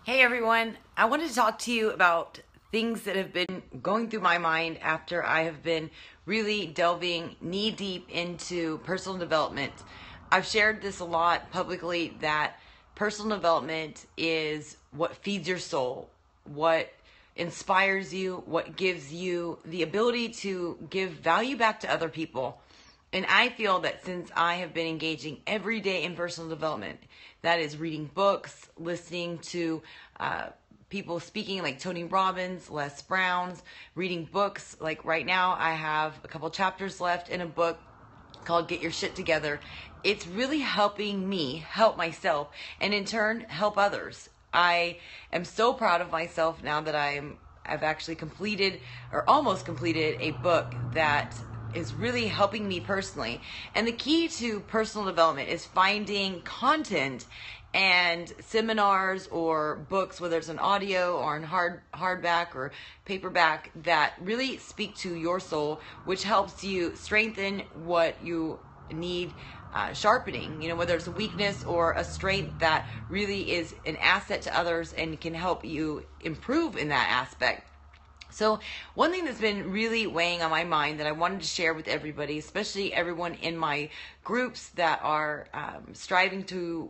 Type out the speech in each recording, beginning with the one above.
Hey everyone, I wanted to talk to you about things that have been going through my mind after I have been really delving knee deep into personal development. I've shared this a lot publicly that personal development is what feeds your soul, what inspires you, what gives you the ability to give value back to other people. And I feel that since I have been engaging every day in personal development, that is reading books, listening to people speaking like Tony Robbins, Les Brown's, reading books. Like right now, I have a couple chapters left in a book called Get Your Shit Together. It's really helping me help myself and in turn help others. I am so proud of myself now that I've actually completed or almost completed a book that is really helping me personally. And the key to personal development is finding content and seminars or books, whether it's an audio or in hardback or paperback, that really speak to your soul, which helps you strengthen what you need sharpening, whether it's a weakness or a strength that really is an asset to others and can help you improve in that aspect. So one thing that's been really weighing on my mind that I wanted to share with everybody, especially everyone in my groups that are striving to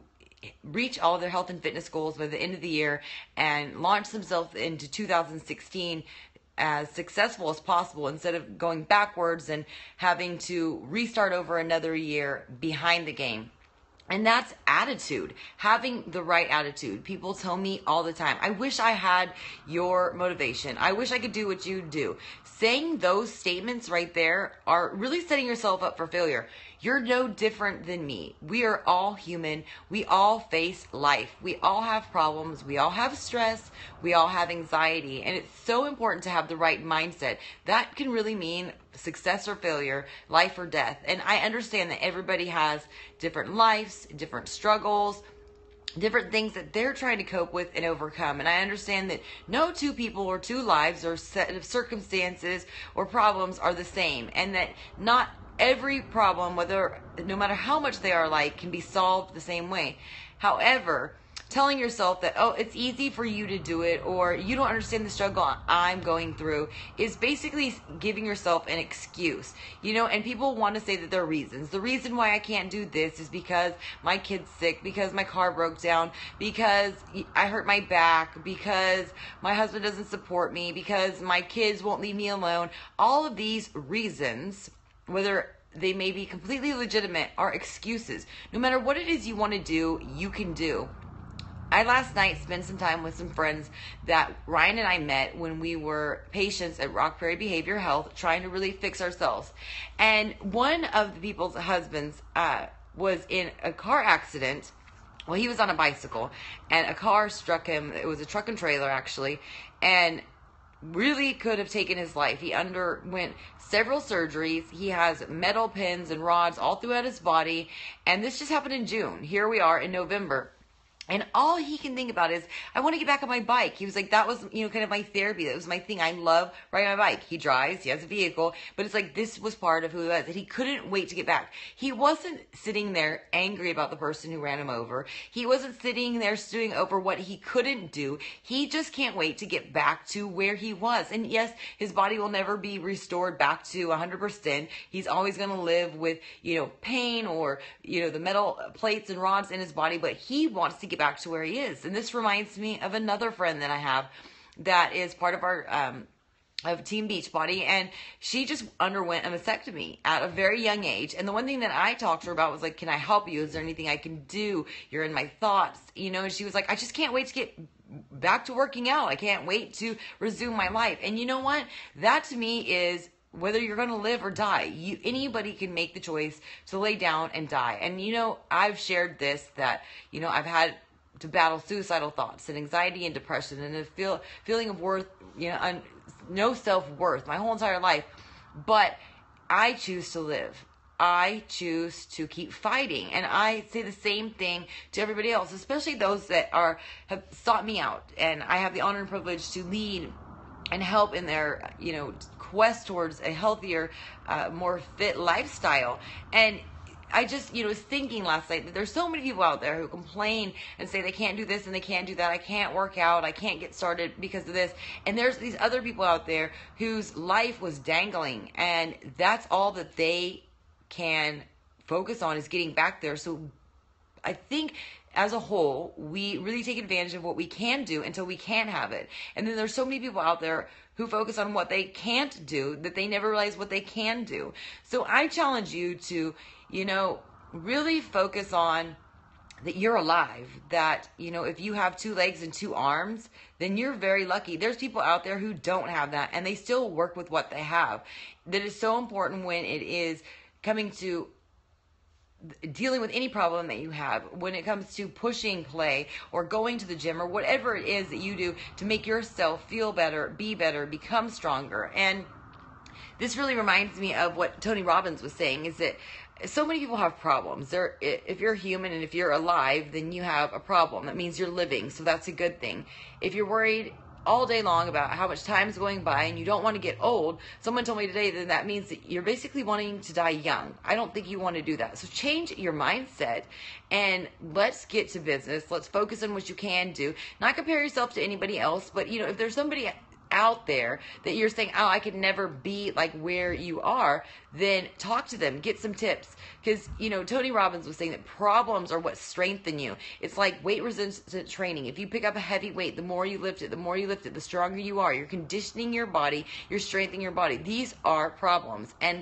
reach all of their health and fitness goals by the end of the year and launch themselves into 2016 as successful as possible instead of going backwards and having to restart over another year behind the game. And that's attitude, having the right attitude. People tell me all the time, I wish I had your motivation. I wish I could do what you do. Saying those statements right there are really setting yourself up for failure. You're no different than me. We are all human. We all face life. We all have problems. We all have stress. We all have anxiety. And it's so important to have the right mindset. That can really mean success or failure, life or death. And I understand that everybody has different lives, different struggles, different things that they're trying to cope with and overcome. And I understand that no two people or two lives or set of circumstances or problems are the same, and that not every problem, no matter how much they are alike, can be solved the same way. However, telling yourself that, oh, it's easy for you to do it, or you don't understand the struggle I'm going through, is basically giving yourself an excuse, and people want to say that there are reasons. The reason why I can't do this is because my kid's sick, because my car broke down, because I hurt my back, because my husband doesn't support me, because my kids won't leave me alone. All of these reasons, whether they may be completely legitimate, are excuses. No matter what it is you want to do, you can do. I last night spent some time with some friends that Ryan and I met when we were patients at Rock Prairie Behavior Health trying to really fix ourselves. And one of the people's husbands was in a car accident. Well, he was on a bicycle and a car struck him. It was a truck and trailer actually, and really could have taken his life. He underwent several surgeries. He has metal pins and rods all throughout his body. And this just happened in June. Here we are in November. And all he can think about is, I want to get back on my bike. He was like, that was, kind of my therapy. That was my thing. I love riding my bike. He drives, he has a vehicle, but it's like, this was part of who he was, that he couldn't wait to get back. He wasn't sitting there angry about the person who ran him over. He wasn't sitting there stewing over what he couldn't do. He just can't wait to get back to where he was. And yes, his body will never be restored back to 100%. He's always going to live with, pain or, the metal plates and rods in his body, but he wants to get back to where he is. And this reminds me of another friend that I have that is part of our of Team Beachbody, and she just underwent a mastectomy at a very young age. And the one thing that I talked to her about was like, can I help you? Is there anything I can do? You're in my thoughts, and she was like, I just can't wait to get back to working out. I can't wait to resume my life. And you know what? That to me is, whether you're going to live or die, anybody can make the choice to lay down and die. And I've shared this, that I've had to battle suicidal thoughts and anxiety and depression and a feeling of worth, no self-worth my whole entire life. But I choose to live. I choose to keep fighting. And I say the same thing to everybody else, especially those that have sought me out. And I have the honor and privilege to lead and help in their, quest towards a healthier, more fit lifestyle. And I just, was thinking last night that there's so many people out there who complain and say they can't do this and they can't do that. I can't work out. I can't get started because of this. And there's these other people out there whose life was dangling, and that's all that they can focus on is getting back there. So I think as a whole, we really take advantage of what we can do until we can't have it. And then there's so many people out there who focus on what they can't do that they never realize what they can do. So I challenge you to, really focus on that you're alive, that, if you have 2 legs and 2 arms, then you're very lucky. There's people out there who don't have that, and they still work with what they have. That is so important when it is coming to dealing with any problem that you have, when it comes to pushing play or going to the gym or whatever it is that you do to make yourself feel better, become stronger. And this really reminds me of what Tony Robbins was saying, is that so many people have problems. If you're human and if you're alive, then you have a problem. That means you're living, so that's a good thing. If you're worried all day long about how much time is going by and you don't want to get old, someone told me today that that means that you're basically wanting to die young. I don't think you want to do that. So change your mindset and let's get to business. Let's focus on what you can do. Not compare yourself to anybody else, but if there's somebody out there that you're saying, oh, I could never be like where you are, then talk to them, get some tips. Because, Tony Robbins was saying that problems are what strengthen you. It's like weight resistant training. If you pick up a heavy weight, the more you lift it, the stronger you are. You're conditioning your body, you're strengthening your body. These are problems. And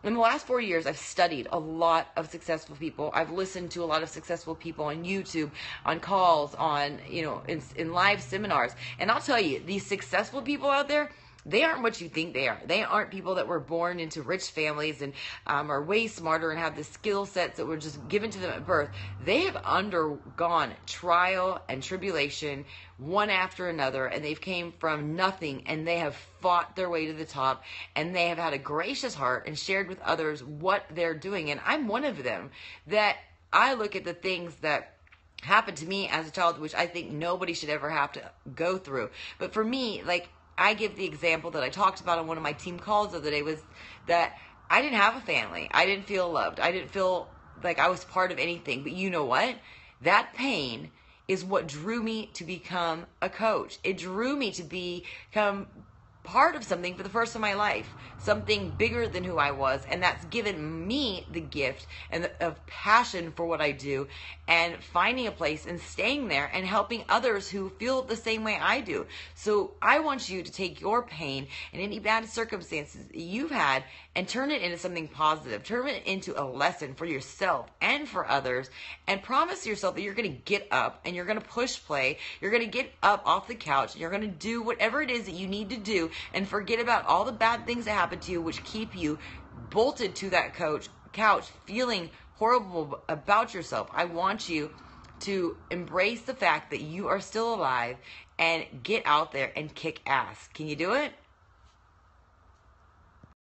in the last 4 years, I've studied a lot of successful people. I've listened to a lot of successful people on YouTube, on calls, on, in live seminars. And I'll tell you, these successful people out there, they aren't what you think they are. They aren't people that were born into rich families and are way smarter and have the skill sets that were just given to them at birth. They have undergone trial and tribulation one after another, and they've came from nothing, and they have fought their way to the top, and they have had a gracious heart and shared with others what they're doing. And I'm one of them, that I look at the things that happened to me as a child, which I think nobody should ever have to go through. But for me, I give the example that I talked about on one of my team calls the other day, was that I didn't have a family. I didn't feel loved. I didn't feel like I was part of anything. But you know what? That pain is what drew me to become a coach. It drew me to become part of something for the first time in my life, something bigger than who I was, and that's given me the gift and of passion for what I do, and finding a place and staying there and helping others who feel the same way I do. So I want you to take your pain and any bad circumstances you've had and turn it into something positive. Turn it into a lesson for yourself and for others, and promise yourself that you're going to get up and you're going to push play. You're going to get up off the couch and you're going to do whatever it is that you need to do, and forget about all the bad things that happen to you, which keep you bolted to that couch feeling horrible about yourself. I want you to embrace the fact that you are still alive and get out there and kick ass. Can you do it?